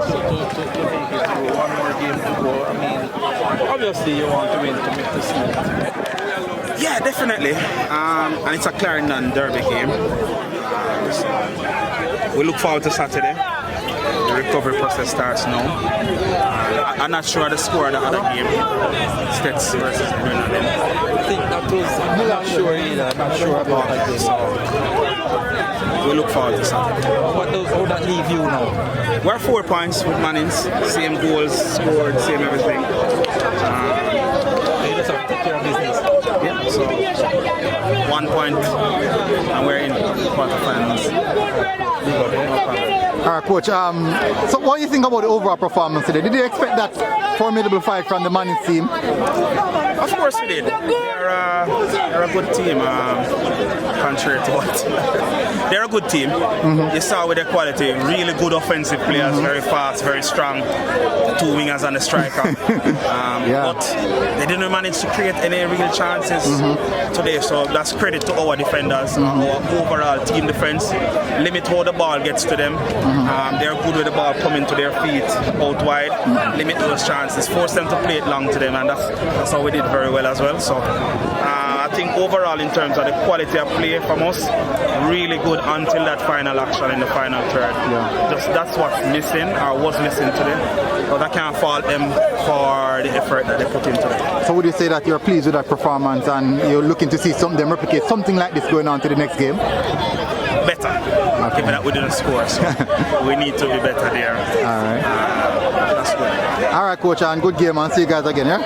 To make it through one more game to go. I mean, obviously you want to win to make the season. Yeah, definitely. And it's a Clarendon derby game. So we look forward to Saturday. The recovery process starts now. I'm not sure the score of the other game. States versus Glenmuir. I think that was, I'm not sure either. I'm not sure about that game. So we look forward to Saturday. How that leave you now? We're 4 points with Mannings. Same goals scored, same everything. You just have to take care of business. Yeah, so 1 point and we're in quarterfinals. Alright, Coach. So what do you think about the overall performance today? Did you expect that formidable fight from the Mannings team? Of course we did. They're a good team, contrary to what. They're a good team. You saw with their quality, really good offensive players, very fast, very strong. 2 wingers and a striker. But they didn't manage to create any real chances today, so that's credit to our defenders, our overall team defense. Limit how the ball gets to them. They're good with the ball coming to their feet out wide. Limit those chances, force them to play it long to them, and that's how we did very well as well. So I think overall, in terms of the quality of play from us, really good until that final action in the final third. Just that's what's missing, or was missing today. But I can't fault them for the effort that they put into it. So would you say that you're pleased with that performance and you're looking to see them replicate something like this going on to the next game? Better. Given that we didn't score, so we need to be better there. Alright. That's good. Alright, Coach, and good game, and see you guys again, yeah?